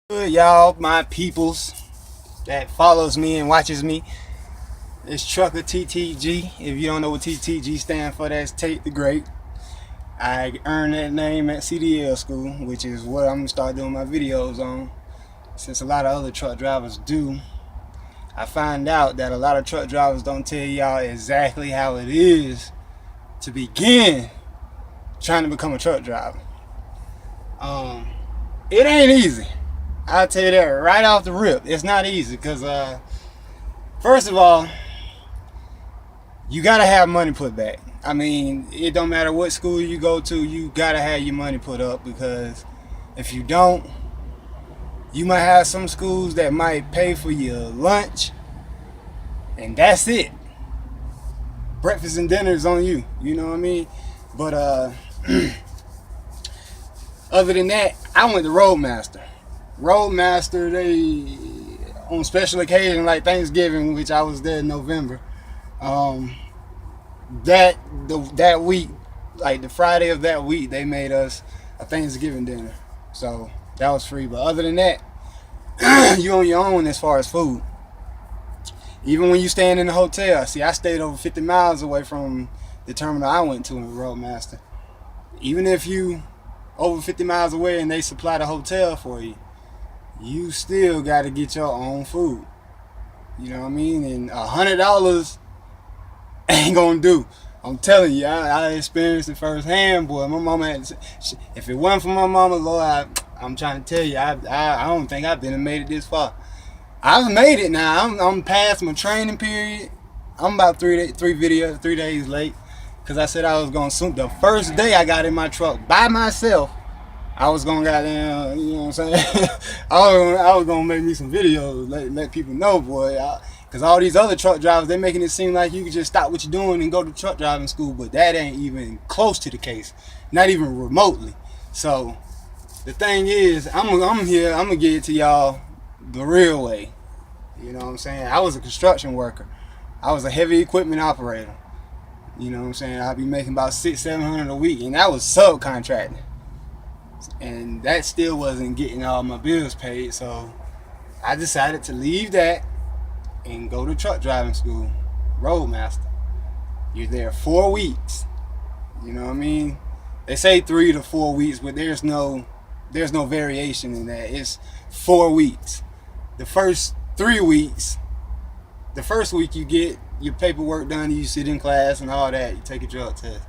Good, y'all, my peoples that follows me and watches me. It's Trucker TTG. If you don't know what TTG stand for, that's Tate the Great. I earned that name at CDL school, which is what I'm gonna start doing my videos on. Since a lot of other truck drivers do, I find out that a lot of truck drivers don't tell y'all exactly how it is to begin trying to become a truck driver. It ain't easy. I'll tell you that right off the rip. It's not easy because, first of all, you gotta have money put back. I mean, it don't matter what school you go to, you gotta have your money put up, because if you don't, you might have some schools that might pay for your lunch, and that's it. Breakfast and dinner is on you. You know what I mean? But other than that, I went to Roadmaster. Roadmaster, they on special occasion like Thanksgiving, which I was there in November. That week, like the Friday of that week, they made us a Thanksgiving dinner, so that was free. But other than that, you on your own as far as food. Even when you staying in the hotel, see, I stayed over 50 miles away from the terminal I went to in Roadmaster. Even if you over 50 miles away and they supply the hotel for you, you still got to get your own food. You know what I mean? And $100 ain't gonna do. I'm telling you, I experienced it firsthand, boy. My mama had to, if it wasn't for my mama, Lord, I'm trying to tell you, I don't think I've been and made it this far. I've made it now. I'm past my training period. I'm about 3 days late, because I said I was gonna swim. The first day I got in my truck by myself, I was gonna goddamn, you know what I'm saying? I was gonna make me some videos, let people know, boy. Because all these other truck drivers, they're making it seem like you can just stop what you're doing and go to truck driving school, but that ain't even close to the case, not even remotely. So the thing is, I'm here. I'm gonna get it to y'all the real way. You know what I'm saying? I was a construction worker. I was a heavy equipment operator. You know what I'm saying? I'd be making about $600-700 a week, and that was subcontracting. And that still wasn't getting all my bills paid, so I decided to leave that and go to truck driving school, Roadmaster. You're there 4 weeks. You know what I mean? They say 3 to 4 weeks, but there's no variation in that. It's 4 weeks. The first 3 weeks, the first week you get your paperwork done, you sit in class and all that, you take a drug test.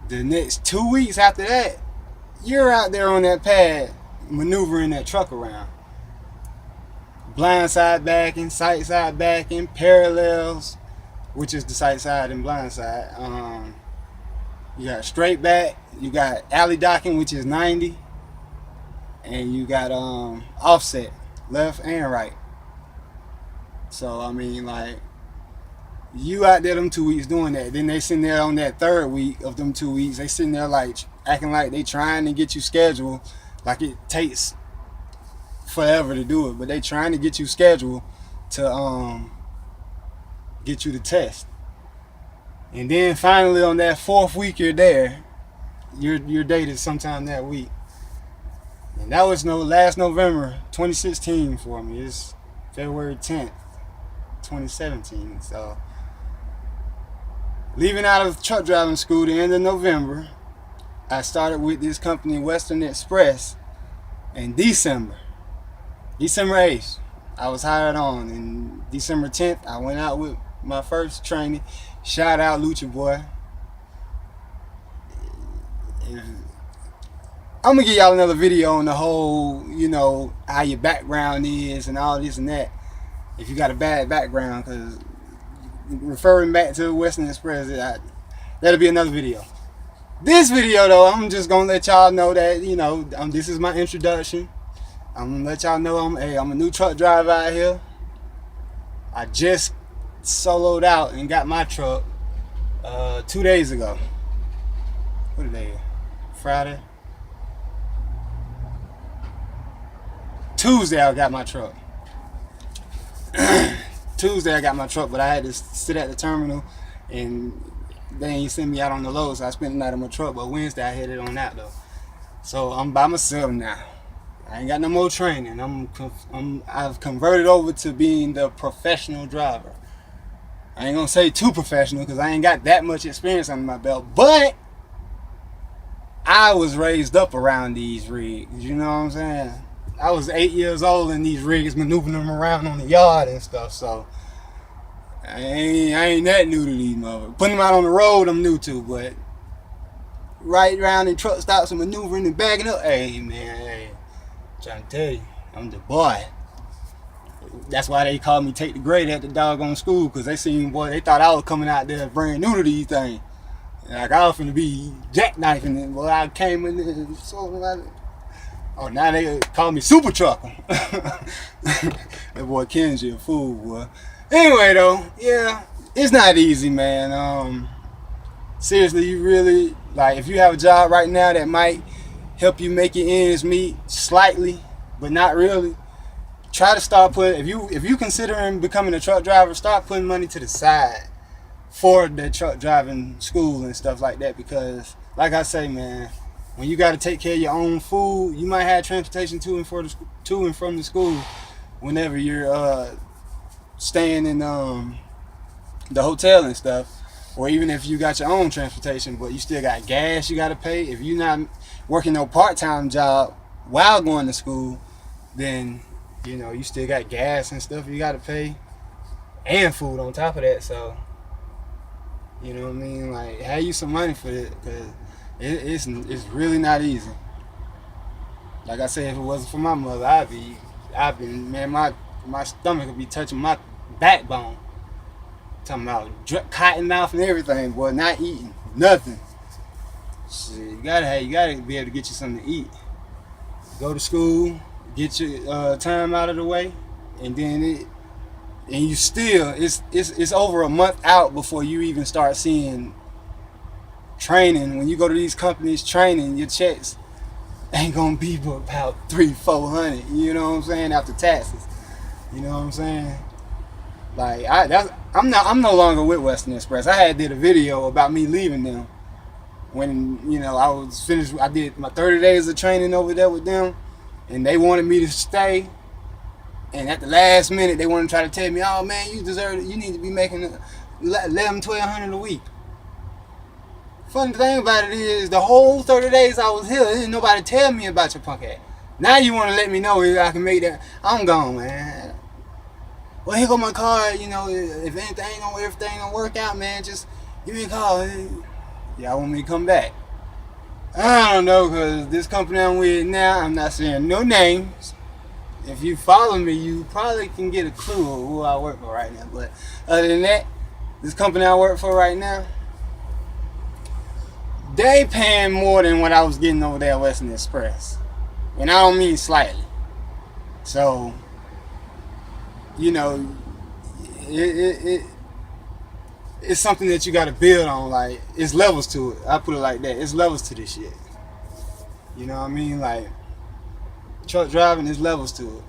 The next 2 weeks after that, you're out there on that pad maneuvering that truck around. Blind side backing, sight side backing, parallels, which is the sight side and blind side. You got straight back, you got alley docking, which is 90, and you got offset, left and right. So I mean, like, you out there them 2 weeks doing that. Then they sitting there on that third week of them 2 weeks. They sitting there like acting like they trying to get you scheduled, like it takes forever to do it, but they trying to get you scheduled to get you to test. And then finally on that fourth week you're there, you're dated sometime that week. And that was last November 2016 for me. It's February 10th, 2017. So leaving out of truck driving school the end of November, I started with this company, Western Express, in December 8th. I was hired on. And December 10th, I went out with my first training. Shout out Lucha Boy. I'm gonna give y'all another video on the whole, you know, how your background is and all this and that, if you got a bad background, because referring back to Western Express, that'll be another video. This video though, I'm just gonna let y'all know that, you know, this is my introduction. I'm gonna let y'all know I'm a new truck driver out here. I just soloed out and got my truck 2 days ago. What are they? Friday? Tuesday I got my truck. Tuesday I got my truck, but I had to sit at the terminal and they ain't send me out on the load, so I spent the night in my truck. But Wednesday I headed on out though. So I'm by myself now. I ain't got no more training. I've converted over to being the professional driver. I ain't gonna say too professional because I ain't got that much experience under my belt, but I was raised up around these rigs. You know what I'm saying? I was 8 years old in these rigs, maneuvering them around on the yard and stuff. So I ain't that new to these motherfuckers. Putting them out on the road, I'm new to, but right around in truck stops and maneuvering and backing up, hey man, hey, I'm trying to tell you, I'm the boy. That's why they called me take the grade at the doggone school, because they seen, boy, they thought I was coming out there brand new to these things. Like I was finna be jackknifing it, boy. I came in there and so like, oh, now they call me Super Trucker. That boy Kenji a fool, boy. Anyway though, yeah, it's not easy, man. Seriously, you really, like, if you have a job right now that might help you make your ends meet slightly, but not really, try to start putting, if you considering becoming a truck driver, start putting money to the side for the truck driving school and stuff like that, because like I say, man, when you got to take care of your own food, you might have transportation to and from the school whenever you're staying in the hotel and stuff, or even if you got your own transportation, but you still got gas you got to pay. If you're not working no part-time job while going to school, then you know you still got gas and stuff you got to pay, and food on top of that. So you know what I mean, like, have you some money for it, because it's really not easy. Like I said, if it wasn't for my mother, I'd be man, my stomach would be touching my backbone. Talking about cotton mouth and everything, boy, not eating nothing. Shit, you gotta be able to get you something to eat. Go to school, get your time out of the way, and then you still, it's over a month out before you even start seeing training. When you go to these companies training, your checks ain't gonna be but about $300-400. You know what I'm saying, after taxes. You know what I'm saying? Like I'm no longer with Western Express. I had did a video about me leaving them when, you know, I was finished. I did my 30 days of training over there with them, and they wanted me to stay. And at the last minute, they want to try to tell me, "Oh man, you deserve it. You need to be making $1,100-1,200 a week." Funny thing about it is, the whole 30 days I was here, didn't nobody tell me about your punk ass. Now you want to let me know if I can make that? I'm gone, man. Well, here go my card. You know, if everything don't work out, man, just give me a call. Y'all want me to come back? I don't know, because this company I'm with now, I'm not saying no names. If you follow me, you probably can get a clue of who I work for right now. But other than that, this company I work for right now, they paying more than what I was getting over there at Western Express. And I don't mean slightly. So, you know, it's something that you got to build on. Like, it's levels to it. I put it like that. It's levels to this shit. You know what I mean? Like, truck driving is levels to it.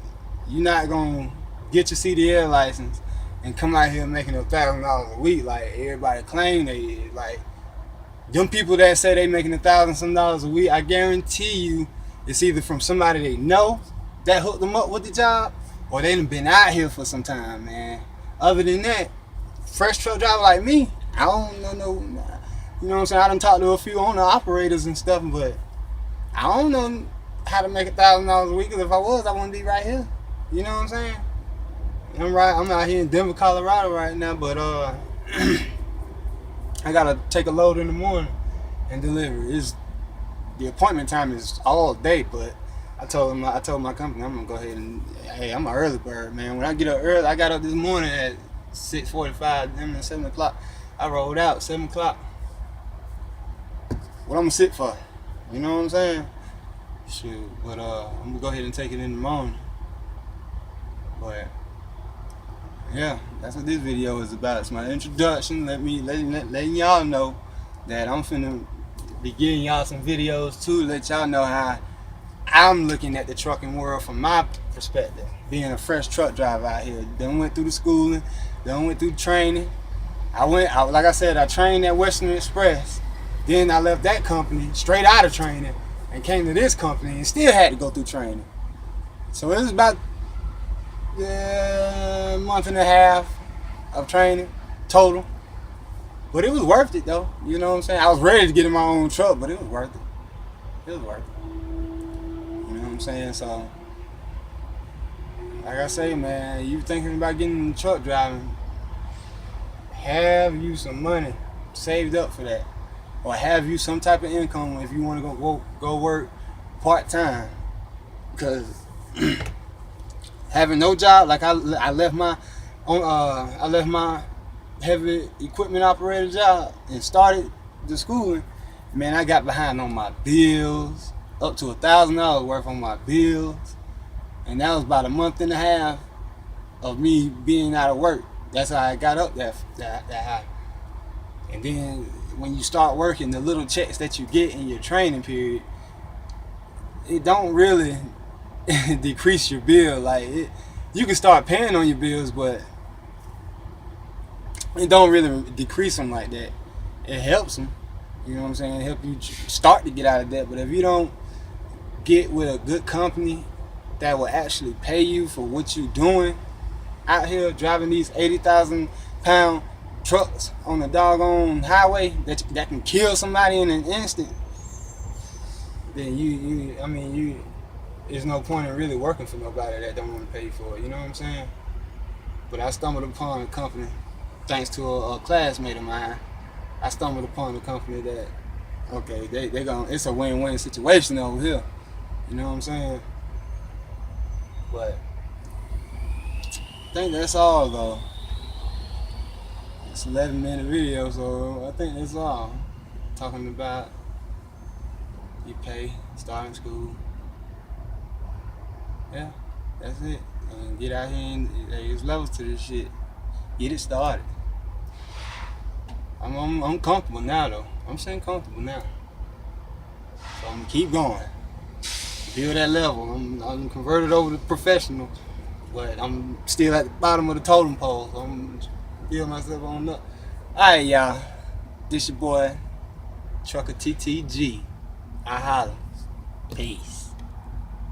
You're not gonna get your CDL license and come out here making $1,000 a week like everybody claim they is. Like, them people that say they making $1,000-some a week, I guarantee you it's either from somebody they know that hooked them up with the job, or they done been out here for some time, man. Other than that, fresh truck driver like me, I don't know no, you know what I'm saying? I done talked to a few owner operators and stuff, but I don't know how to make $1,000 a week, because if I was, I wouldn't be right here. You know what I'm saying? I'm out here in Denver, Colorado right now, but I gotta take a load in the morning and deliver. The appointment time is all day, but I told my company I'm gonna go ahead and, hey, I'm an early bird, man. When I get up early, I got up this morning at 6:45, then 7 o'clock. I rolled out 7 o'clock. What I'm gonna sit for? You know what I'm saying? Shoot, but I'm gonna go ahead and take it in the morning. But yeah, that's what this video is about. It's my introduction. Letting y'all know that I'm finna be giving y'all some videos too, let y'all know how I'm looking at the trucking world from my perspective. Being a fresh truck driver out here. Done went through the schooling, done went through training. Like I said, I trained at Western Express. Then I left that company straight out of training and came to this company and still had to go through training. So it was about a month and a half of training total. But it was worth it though. You know what I'm saying? I was ready to get in my own truck, but it was worth it. It was worth it. You know what I'm saying? So, like I say, man, you thinking about getting in truck driving, have you some money saved up for that. Or have you some type of income if you want to go work part-time. Because having no job, like I left my heavy equipment operator job and started the schooling. Man, I got behind on my bills, up to $1,000 worth on my bills, and that was about a month and a half of me being out of work. That's how I got up that high. And then when you start working, the little checks that you get in your training period, it don't really decrease your bill. Like you can start paying on your bills, but it don't really decrease them like that. It helps them, you know what I'm saying? It help you start to get out of debt. But if you don't get with a good company that will actually pay you for what you're doing out here driving these 80,000-pound trucks on the doggone highway that can kill somebody in an instant, then there's no point in really working for nobody that don't want to pay you for it. You know what I'm saying? But I stumbled upon a company, thanks to a classmate of mine. I stumbled upon a company that, okay, it's a win-win situation over here. You know what I'm saying? But I think that's all though. It's an 11-minute video, so I think that's all. Talking about you pay, starting school. Yeah, that's it. And get out here and there's levels to this shit. Get it started. I'm comfortable now though. I'm saying comfortable now. So I'm gonna keep going. Build that level. I'm converted over to professional, but I'm still at the bottom of the totem pole. So I'm build myself on up. Alright y'all. This your boy Trucker TTG. I holla. Peace.